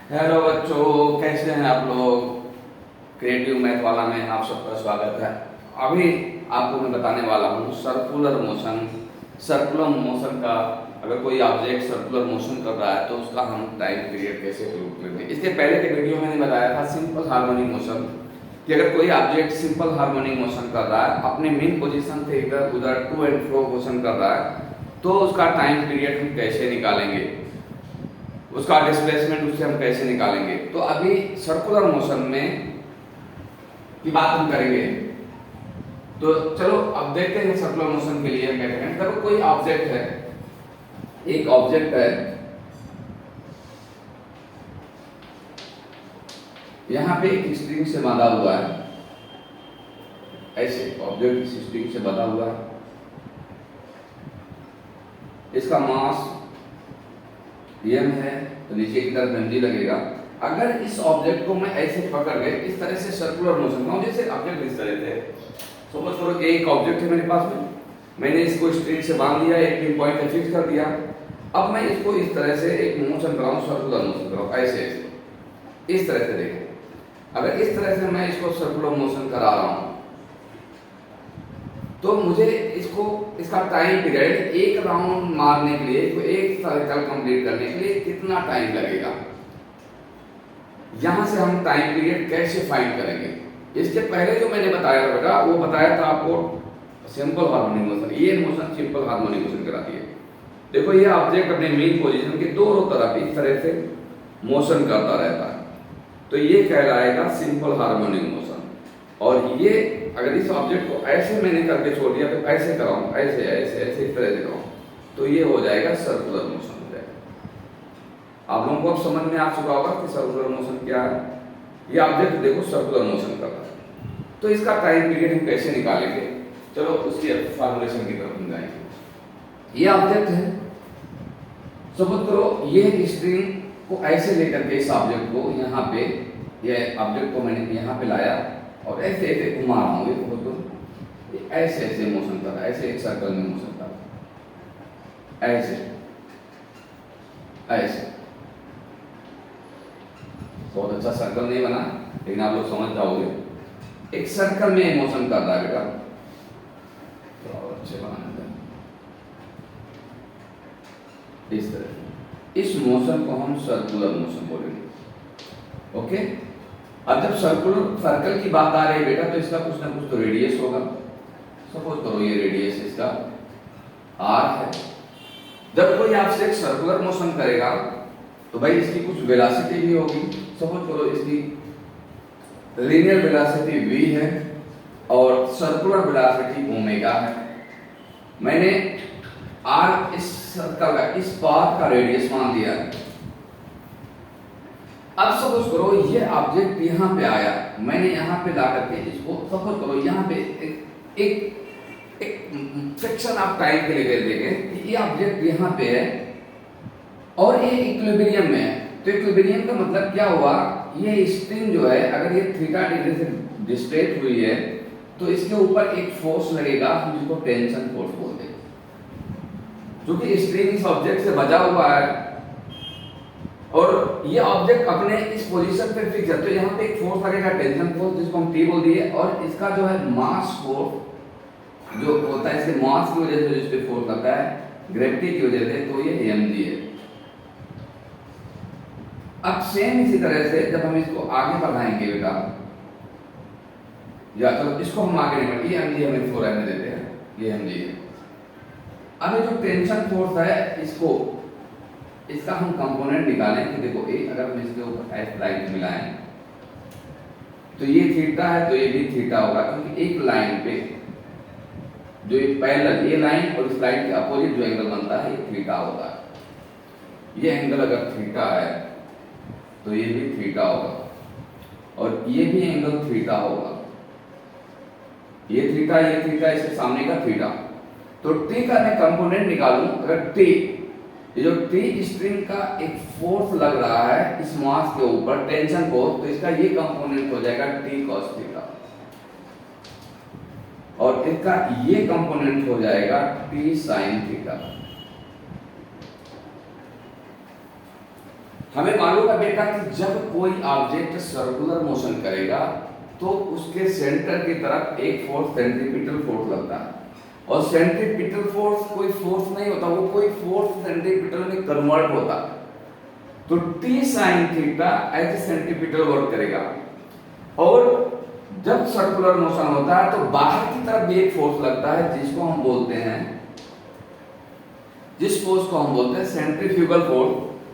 Hello बच्चों, कैसे हैं आप लोग। क्रिएटिव मैथ वाला में आप सबका स्वागत है। अभी आपको मैं बताने वाला हूँ सर्कुलर मोशन। सर्कुलर मोशन का अगर कोई ऑब्जेक्ट सर्कुलर मोशन कर रहा है तो उसका हम टाइम पीरियड कैसे प्रूव करेंगे। इसके पहले के वीडियो में मैंने बताया था सिंपल हार्मोनिक मोशन कि अगर कोई ऑब्जेक्ट सिंपल हार्मोनिक मोशन कर रहा है, अपने मेन पोजीशन से इधर उधर टू एंड फ्रो मोशन कर रहा है, तो उसका टाइम पीरियड हम कैसे निकालेंगे, उसका डिस्प्लेसमेंट उससे हम कैसे निकालेंगे। तो अभी सर्कुलर मोशन में की बात हम करेंगे। तो चलो अब देखते हैं सर्कुलर मोशन के लिए क्या करेंगे। देखो कोई ऑब्जेक्ट है, एक ऑब्जेक्ट है, यहाँ पे एक स्ट्रिंग से बांधा हुआ है, ऐसे ऑब्जेक्ट स्ट्रिंग से बांधा हुआ है, इसका मास m है, तो नीचे की तरफ mg लगेगा। अगर इस ऑब्जेक्ट को मैं ऐसे पकड़ के इस तरह से सर्कुलर मोशन में, जैसे ऑब्जेक्ट इस तरह से सपोज करो कि एक ऑब्जेक्ट है मेरे पास में, मैंने इसको स्ट्रिंग से बांध दिया, एक पिन पॉइंट पे फिक्स कर दिया। अब मैं इसको इस तरह से एक मोशन कराऊं, सर्कुलर मोशन कराऊं, ऐसे ऐसे इस तरह से देखो। अगर इस तरह से मैं इसको सर्कुलर मोशन करा रहा हूं तो मुझे इसको इसका टाइम पीरियड एक राउंड मारने के लिए, एक सर्कल कंप्लीट करने के लिए कितना टाइम लगेगा, यहां से हम टाइम पीरियड कैसे फाइंड करेंगे। इसके पहले जो मैंने बताया था बेटा, वो बताया था आपको सिंपल हार्मोनिक मोशन। ये मोशन सिंपल हार्मोनिक मोशन कराती है। देखो ये ऑब्जेक्ट अपने मेन पोजीशन के दोनों तरफ इस तरह से मोशन करता रहता है, तो ये कहलाएगा सिंपल हार्मोनिक मोशन। और ये अगर इस ऑब्जेक्ट को ऐसे मैंने करके छोड़ दिया, तो ऐसे कराऊं, ऐसे ऐसे ऐसे इस तरह से कराऊं, तो ये हो जाएगा सर्कुलर मोशन हो जाएगा। आप लोगों को अब समझ में आ चुका होगा कि सर्कुलर मोशन क्या है। ये ऑब्जेक्ट देखो सर्कुलर मोशन कर रहा है, तो इसका टाइम पीरियड हम कैसे निकालेंगे। चलो उसकी फॉर्मुलेशन की तरफ हम जाएंगे। ये ऑब्जेक्ट है, सपोज करो ये स्ट्रिंग को ऐसे लेकर के इस ऑब्जेक्ट को यहाँ पे, ये ऑब्जेक्ट को मैंने यहाँ पे लाया और ऐसे ऐसे घुमा रहा हूँ, ये ऐसे ऐसे मोशन कर रहा है, ऐसे एक सर्कल में मोशन कर रहा है, ऐसे ऐसे। बहुत अच्छा सर्कल नहीं बना, लेकिन आप लोग समझ जाओगे। एक सर्कल में मोशन कर रहा है बेटा, थोड़ा और अच्छे बनाने दें, इस तरह। इस मोशन को हम सर्कुलर मोशन बोलेंगे। ओके, अब जब सर्कल की बात आ रही है बेटा, तो इसका कुछ ना कुछ तो रेडियस होगा। सपोज करो ये रेडियस इसका r है। जब कोई आपसे एक सर्कुलर मोशन करेगा तो भाई इसकी कुछ वेलोसिटी भी होगी। सपोज करो इसकी लीनियर वेलोसिटी v है और सर्कुलर वेलोसिटी ओमेगा है। मैंने r इस सर्कल का, इस पाथ का रेडियस मान दिया है। अब सपोज करो ये ऑब्जेक्ट यहाँ पे आया, मैंने यहाँ पे ला करके इसको, सपोज करो यहाँ पे एक फ्रैक्शन ऑफ टाइम के लिए देंगे कि ये ऑब्जेक्ट यहाँ पे है और ये इक्विलिब्रियम में है। तो इक्विलिब्रियम का मतलब क्या हुआ, ये स्ट्रिंग जो है अगर ये थीटा डिग्री से डिस्प्लेट हुई है तो इसके ऊपर एक फोर्स लगेगा, हम जिसको टेंशन फोर्स बोलते हैं। क्योंकि स्ट्रिंग इस ऑब्जेक्ट से बचा हुआ है और ये ऑब्जेक्ट अपने इस पोजीशन पे फिक्स है, तो यहाँ पे एक फोर्स लगेगा, टेंशन फोर्स, जिसको हम T बोल दिए। और इसका जो है मास फोर्स जो होता है, इसके मास की वजह से जिस पे फोर्स लगता है, ग्रेविटी की वजह से, तो ये mg है। अब सेम इसी तरह से जब हम इसको आगे बढ़ाएंगे बेटा, या तो इसको हम आगे नहीं बढ़े, ये mg हमें 4 रहने देते हैं, ये mg है। अब ये जो टेंशन फोर्स है, इसका हम कंपोनेंट निकालें कि देखो ये अगर हम इसके ऊपर एस लाइन मिलाएं तो ये थीटा है, तो ये भी थीटा होगा, क्योंकि एक लाइन पे जो एक पैरेलल ये लाइन और इस लाइन के अपोजिट जो एंगल बनता है, ये थीटा होता है। ये एंगल अगर थीटा है तो ये भी थीटा होगा और ये भी एंगल थीटा होगा। ये थीटा, इसके सामने का थीटा। तो टी का मैं कंपोनेंट निकालूं, अगर टी, ये जो टी स्ट्रिंग का एक फोर्स लग रहा है इस मास के ऊपर, टेंशन फोर्स, तो इसका ये कंपोनेंट हो जाएगा टी कॉस थीटा और इसका ये कंपोनेंट हो जाएगा टी साइन थीटा। हमें मालूम है बेटा कि जब कोई ऑब्जेक्ट सर्कुलर मोशन करेगा तो उसके सेंटर की तरफ एक फोर्स सेंट्रीपिटल फोर्स लगता है, और सेंट्रीपिटल फोर्स कोई फोर्स नहीं होता, वो कोई फोर्स सेंट्रीपिटल में कन्वर्ट होता है। तो T sin theta as centripetal work करेगा, और जब सर्कुलर मोशन होता है तो बाहर की तरफ भी एक फोर्स लगता है जिस फोर्स को हम बोलते हैं सेंट्रीफ्यूगल फोर्स,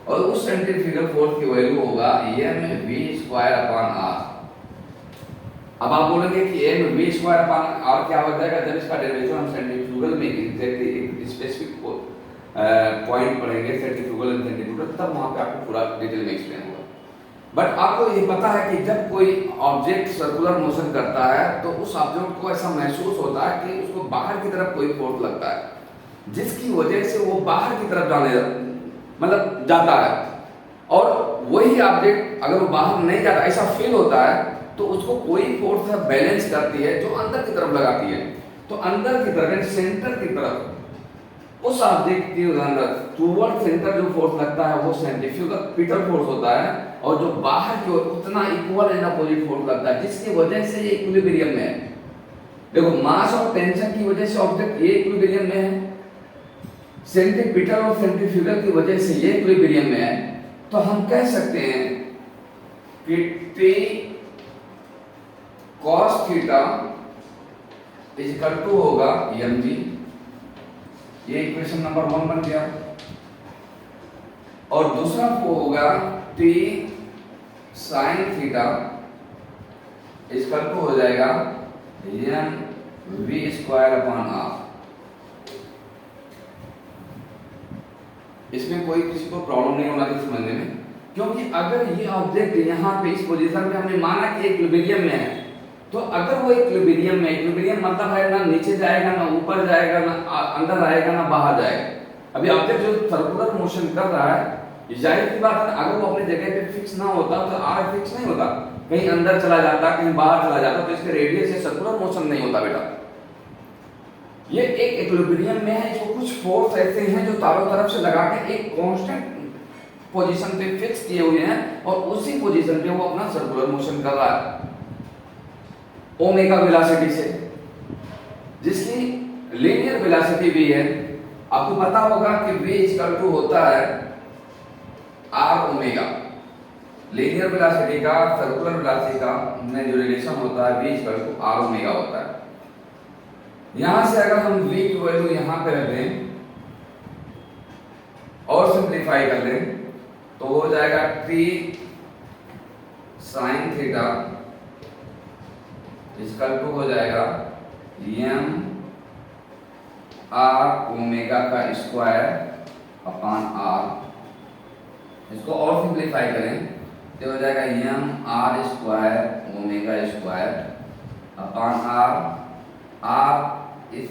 और उस सेंट्रीफ्यूगल फोर्स की वैल्यू होगा mv² अपॉन r। अब आप बोलेंगे कि mv² अपॉन r क्या हो जाएगा, जब इसका डेरिवेशन हम सेंट्रीफ्यूगल में एग्जैक्टली एक स्पेसिफिक पॉइंट पढ़ेंगे सेंट्रीफ्यूगल एंड सेंट्रीफ्यूगल, तब वहां पे आपको पूरा डिटेल में एक्सप्लेन होगा। बट आपको ये पता है कि जब कोई ऑब्जेक्ट सर्कुलर मोशन करता है तो उस ऑब्जेक्ट को ऐसा महसूस होता है कि उसको बाहर की तरफ कोई फोर्स लगता है, जिसकी वजह से वो बाहर की तरफ जाता है, और वही ऑब्जेक्ट अगर वो बाहर नहीं जाता ऐसा फील होता है तो उसको कोई फोर्स बैलेंस करती है जो अंदर की तरफ लगाती है। तो अंदर की तरफ सेंटर की तरफ उस ऑब्जेक्ट के अंदर टुवर्ड सेंटर जो फोर्स लगता है वो सेंट्रीफ्यूगल फोर्स होता है, और जो बाहर की ओर उतना इक्वल एंड अपोजिट फोर्स लगता है, जिसकी वजह से ये इक्विलिब्रियम में है। देखो मास और टेंशन की वजह से ऑब्जेक्ट ये इक्विलिब्रियम में है, सेंट्रीपिटल और सेंट्रीफ्यूगल की वजह से ये इक्विलिब्रियम में है। तो हम कह सकते हैं कि T cos theta is equal to होगा mg, ये इक्वेशन नंबर 1 बन गया, और दूसरा वो होगा T sin theta is equal to हो जाएगा mv² अपॉन r। इसमें कोई किसी को प्रॉब्लम नहीं होना चाहिए समझने में, क्योंकि अगर ये ऑब्जेक्ट यहाँ पे इस पोजीशन पे हमने माना कि इक्विलिब्रियम में है, तो अगर वो इक्विलिब्रियम में, इक्विलिब्रियम मतलब है ना नीचे जाएगा ना ऊपर जाएगा ना अंदर आएगा ना बाहर जाएगा। अभी ऑब्जेक्ट जो सर्कुलर मोशन कर रहा है, जाहिर सी बात है अगर वो अपनी जगह पे फिक्स ना होता तो आर फिक्स नहीं होता, कहीं अंदर चला जाता कहीं बाहर चला जाता, तो इसके रेडियस से सर्कुलर मोशन नहीं होता बेटा। ये एक इक्विलिब्रियम में है, इसको कुछ फोर्स ऐसे हैं जो चारों तरफ से लगा के एक कांस्टेंट पोजीशन पे फिक्स किए हुए हैं, और उसी पोजीशन पे वो अपना सर्कुलर मोशन कर रहा है ओमेगा वेलोसिटी से, जिसकी लीनियर वेलोसिटी भी है। आपको पता होगा कि v इक्वल टू होता है r ओमेगा, लीनियर वेलोसिटी का सर्कुलर वेलोसिटी का में जो रिलेशन होता है v equal to r omega होता है। यहां से अगर हम v की वैल्यू यहां पे रख दें और सिंपलीफाई कर लें तो हो जाएगा T sin theta equal to हो जाएगा m r ओमेगा का स्क्वायर अपॉन r। इसको और सिंपलीफाई करें तो हो जाएगा m r square omega square upon r इस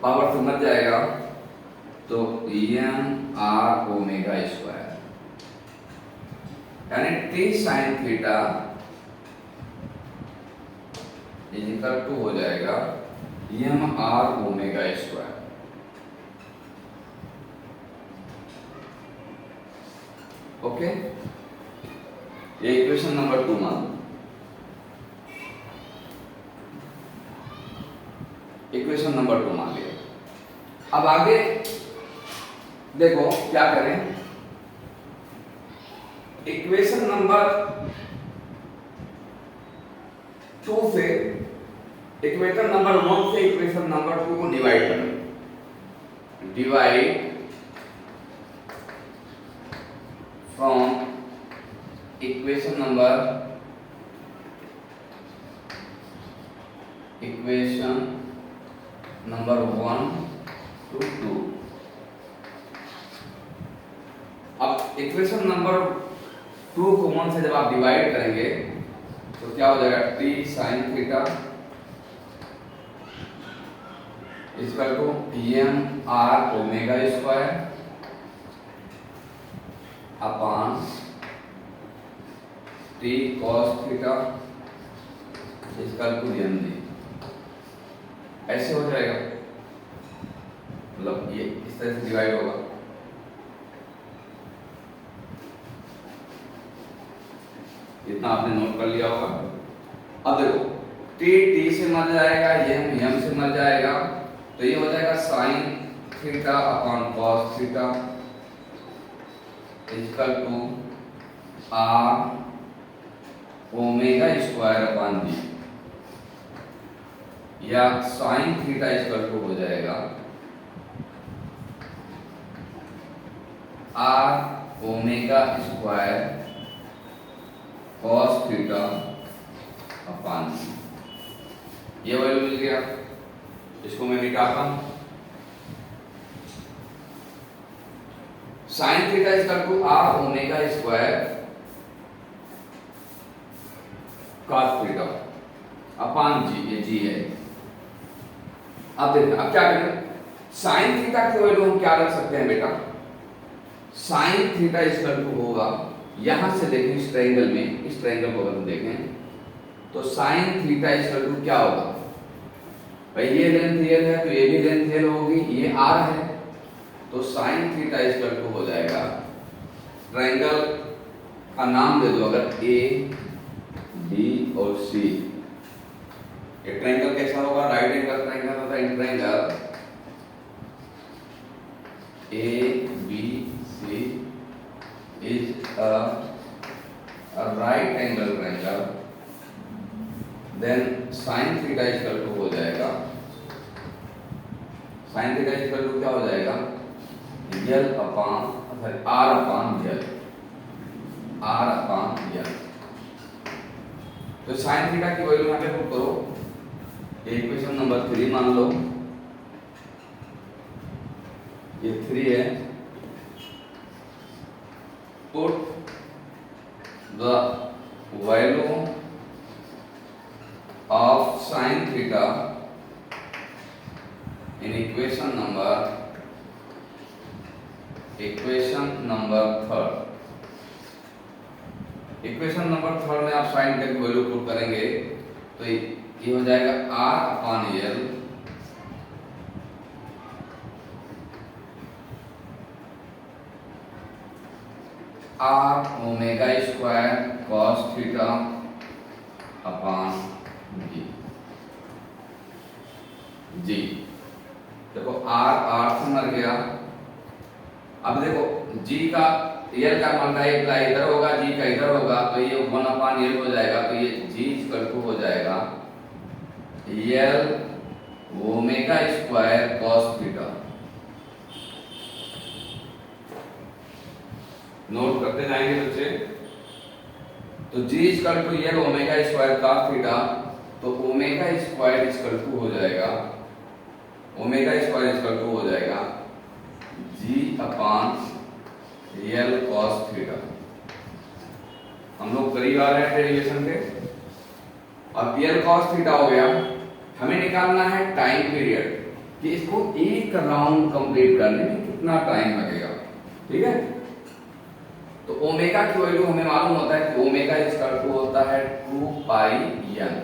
पावर से मत जाएगा तो m r ओमेगा स्क्वायर, यानी T sin theta equal to हो जाएगा m r omega square. Okay, ये इक्वेशन नंबर 2 मान लो। इक्वेशन नंबर 2 मान लिया। अब आगे देखो क्या करें, इक्वेशन नंबर 2 से इक्वेशन नंबर 1 से इक्वेशन नंबर 2 को डिवाइड करें। Divide from equation number 1 to 2। अब इक्वेशन नंबर 2 को 1 से जब आप डिवाइड करेंगे तो क्या हो जाएगा, T sin theta equal to m r omega square upon T cos theta equal to mg। ऐसे हो जाएगा, मतलब ये इस तरह से डिवाइड होगा। इतना आपने नोट कर लिया होगा। अब देखो टी टी से मर जाएगा, एम से मर जाएगा, तो ये हो जाएगा sine theta upon cos theta equal to R omega square upon G, या साइन थीटा इक्वल टू हो जाएगा R omega square cos theta upon G. ये वैल्यू मिल गया, इसको मैं मिटाता हूं। Sine theta equal to R omega square cos theta upon G, ये जी है। अब देखिए अब क्या करें, साइन थीटा की वैल्यू हम क्या रख सकते हैं बेटा, साइन थीटा इक्वल टू होगा, यहां से देखें इस ट्रायंगल में, इस ट्रायंगल को अगर हम देखें तो साइन थीटा इक्वल टू क्या होगा भाई, ये लेंथ एल है तो ये भी लेंथ एल होगी, ये आर है, तो साइन थीटा इक्वल टू हो जाएगा, ट्रायंगल का नाम दे दो अगर ए बी और सी। एक ट्रायंगल कैसा होगा, राइट एंगल ट्रायंगल होता है, triangle A B C is a right angle triangle, then sine theta equal to हो जाएगा, साइन थीटा इक्वल टू क्या हो जाएगा, L upon R upon L, R upon L. तो साइन थीटा की value यहां पे पुट करो, इक्वेशन नंबर 3 मान लो, ये 3 है, put the value of sine theta in equation number 3। Equation number 3 में आप साइन थीटा की वैल्यू पुट करेंगे तो ये हो जाएगा R upon L R omega square cos theta upon G. G देखो आर से मर गया, अब देखो जी का एल का मल्टीप्लाई इधर होगा, जी का इधर होगा, तो ये 1 अपॉन एल हो जाएगा, तो ये जी इक्वल टू हो जाएगा L omega square cos theta. Note करते जाएंगे बच्चे, तो G equal to L omega square cos theta, तो ओमेगा स्क्वायर इक्वल टू हो जाएगा, ओमेगा स्क्वायर इक्वल टू हो जाएगा G upon L cos theta. हम लोग करीब आ रहे हैं डेरिवेशन के। अब एल कॉस थीटा हो गया, हमें निकालना है टाइम पीरियड कि इसको एक राउंड कंप्लीट करने में कितना टाइम लगेगा। ठीक है, तो ओमेगा की वैल्यू हमें मालूम होता है कि ओमेगा इक्वल टू होता है 2 पाई एन,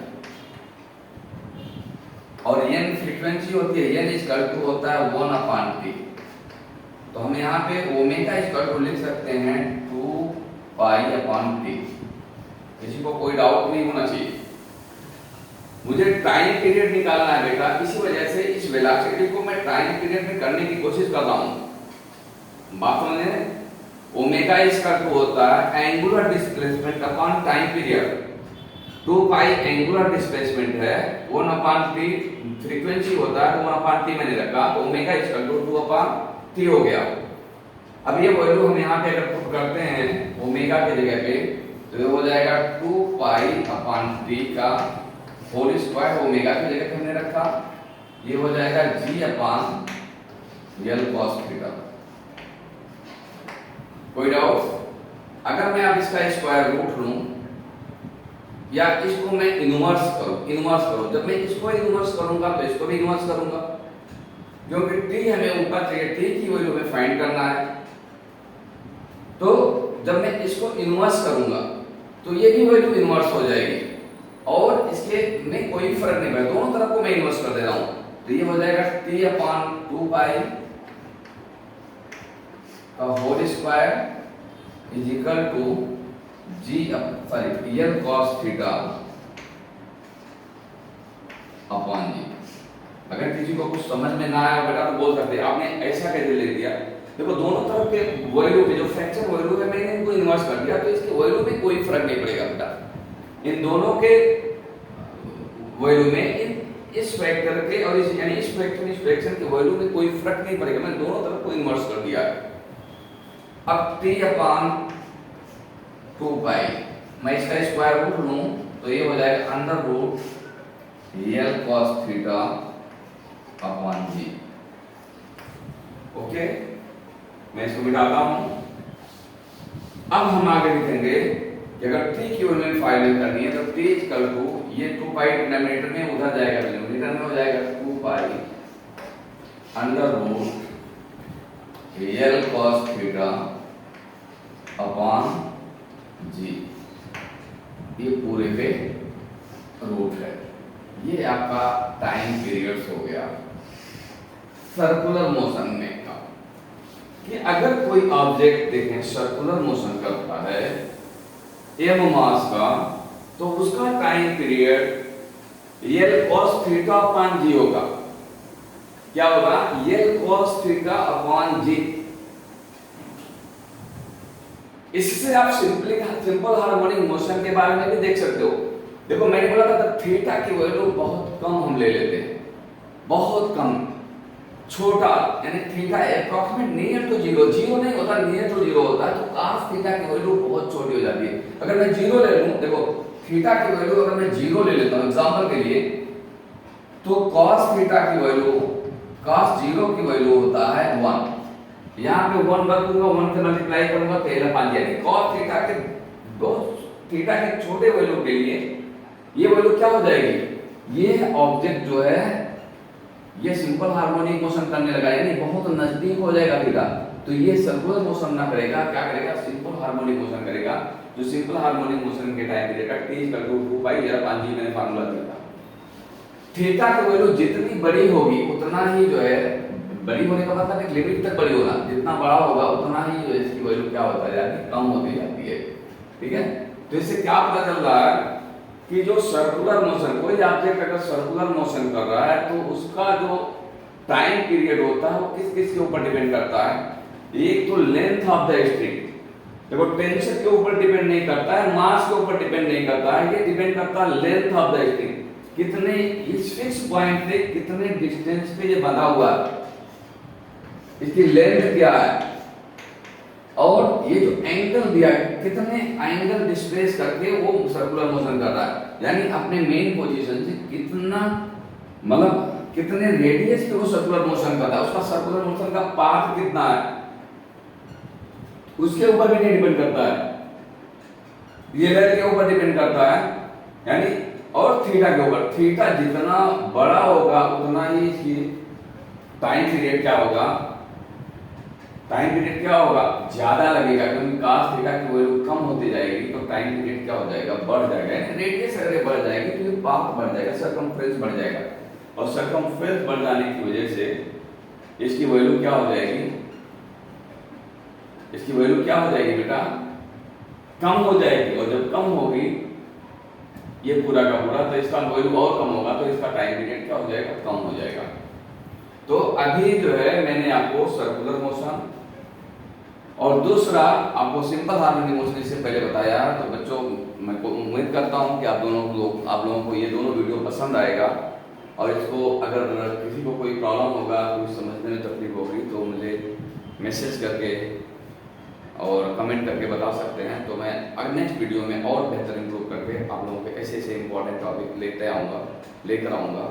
और एन फ्रीक्वेंसी होती है, एन इक्वल टू होता है 1 अपॉन टी। तो हम यहाँ पे ओमेगा इक्वल टू लिख सकते हैं 2 पाई अपॉन टी। किसी को कोई डाउट नहीं होना चाहिए। मुझे टाइम पीरियड निकालना है बेटा, इसी वजह से इस वेलोसिटी को मैं टाइम पीरियड में करने की कोशिश कर रहा हूँ। बात समझे, ओमेगा इक्वल टू होता है angular displacement upon time period. 2 पाई एंगुलर डिस्प्लेसमेंट है, 1 अपॉन टी फ्रीक्वेंसी होता है, 1 अपॉन टी मैंने रखा, तो omega equal to 2 upon T हो गया। अब ये वैल्यू हम यहाँ पे अगर पुट करते हैं ओमेगा के जगह पे, तो ये हो जाएगा 2 पाई अपॉन टी का होल स्क्वायर, ओमेगा की जगह पे हमने रखा, ये हो जाएगा G upon L cos theta. कोई डाउट? अगर मैं अब इसका स्क्वायर रूट लूं या इसको मैं इनवर्स करूं, जब मैं इसको इनवर्स करूंगा तो इसको भी इनवर्स करूंगा, क्योंकि टी हमें ऊपर चाहिए, टी की वैल्यू हमें फाइंड करना है। तो जब मैं इसको इनवर्स करूंगा तो ये भी वैल्यू इनवर्स हो जाएगी, और इसके में कोई फर्क नहीं पड़ेगा, दोनों तरफ को मैं इनवर्स कर दे रहा हूं, तो ये हो जाएगा टी अपॉन 2 पाई का whole square is equal to L cos theta upon G. अगर किसी को कुछ समझ में ना आया बेटा तो बोल सकते हैं आपने ऐसा कैसे ले दिया। देखो दोनों तरफ के वैल्यू के जो फ्रैक्चर वैल्यू है मैंने इनको इन्वर्स कर दिया, तो इसके वैल्यू में कोई फर्क नहीं पड़ेगा बेटा। इन दोनों के वैल्यू में इस फैक्टर के और इस यानी इस फ्रैक्शन के वैल्यू में कोई फर्क नहीं पड़ेगा। मैंने दोनों तरफ को इन्वर्स कर दिया है। अब t अपॉन 2 पाई मैं इसका स्क्वायर रूट लूं तो ये हो जाएगा under root L cos theta upon G. Okay, मैं इसको मिटाता हूं। अब हम आगे लिखेंगे कि अगर t की वैल्यू फाइनल करनी है तो t इक्वल टू ये 2 पाई डिनोमिनेटर में उधर जाएगा, डिनोमिनेटर में हो जाएगा 2 pi under root L cos theta upon G. ये पूरे पे रूट है। ये आपका टाइम पीरियड्स हो गया सर्कुलर मोशन में का। कि अगर कोई ऑब्जेक्ट देखें सर्कुलर मोशन करता है एम मास का तो उसका time period L cos theta upon G होगा। क्या होगा? L cos theta upon G. इससे आप सिंपल हार्मोनिक मोशन के बारे में भी देख सकते हो। देखो मैंने बोला था थीटा की वैल्यू बहुत कम हम ले लेते हैं, बहुत कम, छोटा, यानी theta approximate near to zero, zero नहीं होता, नियर टू जीरो होता है, तो cos थीटा की वैल्यू बहुत छोटी हो जाती है। अगर मैं जीरो ले लूं, देखो थीटा की वैल्यू अगर मैं जीरो ले लेता हूं एग्जांपल के लिए, तो cos थीटा की वैल्यू, cos जीरो की वैल्यू होता है 1। यहाँ पे 1 रख दूंगा, 1 से मल्टीप्लाई करूंगा तो एल अपॉन जी। cos थीटा के दो थीटा के छोटे वैल्यू के लिए ये वैल्यू क्या हो जाएगी? ये ऑब्जेक्ट जो है ये सिंपल हार्मोनिक मोशन करने लगा, यानी बहुत नजदीक हो जाएगा थीटा, तो ये सर्कुलर मोशन ना करेगा, क्या करेगा? सिंपल हार्मोनिक मोशन करेगा। जो सिंपल हार्मोनिक मोशन के टाइम पीरियड का t equal to 2 pi L upon G मैंने फार्मूला दिया था। थीटा की वैल्यू जितनी बड़ी होगी उतना ही जो है, बड़ी होने का मतलब एक लिमिट तक बड़ी होना, जितना बड़ा होगा उतना ही जो इसकी वैल्यू क्या होता जाती है? कम होती जाती है। ठीक है, तो इससे क्या पता चल रहा है कि जो सर्कुलर मोशन, कोई ऑब्जेक्ट अगर सर्कुलर मोशन कर रहा है तो उसका जो टाइम पीरियड होता है वो किस किस के ऊपर डिपेंड करता है? एक तो लेंथ ऑफ द स्ट्रिंग, देखो टेंशन के ऊपर डिपेंड नहीं करता है, मास के ऊपर डिपेंड नहीं करता है, ये डिपेंड करता है लेंथ ऑफ द स्ट्रिंग, कितने इस फिक्स पॉइंट से कितने डिस्टेंस पे ये बंधा हुआ है, इसकी लेंथ क्या है, और ये जो एंगल दिया है कितने एंगल डिस्प्लेस करके वो सर्कुलर मोशन कर रहा है, यानी अपने मेन पोजीशन से कितना, मतलब कितने रेडियस पे वो सर्कुलर मोशन कर रहा है, उसका सर्कुलर मोशन का पाथ कितना है, उसके ऊपर भी नहीं डिपेंड करता है, ये लेंथ के ऊपर डिपेंड करता है, यानी और थीटा के ऊपर। थीटा जितना बड़ा होगा उतना ही इसकी टाइम पीरियड क्या होगा? टाइम पीरियड क्या होगा? ज्यादा लगेगा, क्योंकि cos थीटा की वैल्यू कम होती जाएगी तो टाइम पीरियड क्या हो जाएगा? बढ़ जाएगा। रेडियस अगर बढ़ जाएगी तो ये पाथ बढ़ जाएगा, सर्कमफ्रेंस बढ़ जाएगा, और सर्कमफ्रेंस बढ़ जाने की वजह से इसकी वैल्यू क्या हो जाएगी? इसकी वैल्यू क्या हो जाएगी बेटा? कम हो जाएगी, और जब कम होगी ये पूरा का पूरा तो इसका वैल्यू और कम होगा, तो इसका टाइम पीरियड क्या हो जाएगा? कम हो जाएगा। तो अभी जो है मैंने आपको सर्कुलर मोशन और दूसरा आपको सिंपल हार्मोनिक मोशन इससे पहले बताया। तो बच्चों मैं उम्मीद करता हूं कि आप लोगों को ये दोनों वीडियो पसंद आएगा, और इसको अगर किसी को कोई प्रॉब्लम होगा, कोई समझने में तकलीफ होगी तो मुझे मैसेज करके और कमेंट करके बता सकते हैं। तो मैं अगले नेक्स्ट वीडियो में और बेहतर इंप्रूव करके आप लोगों के ऐसे ऐसे इंपॉर्टेंट टॉपिक लेकर आऊँगा।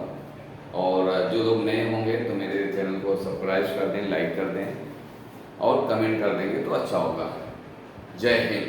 और जो लोग नए होंगे तो मेरे चैनल को सब्सक्राइब कर दें, लाइक कर दें और कमेंट कर देंगे तो अच्छा होगा। जय हिंद।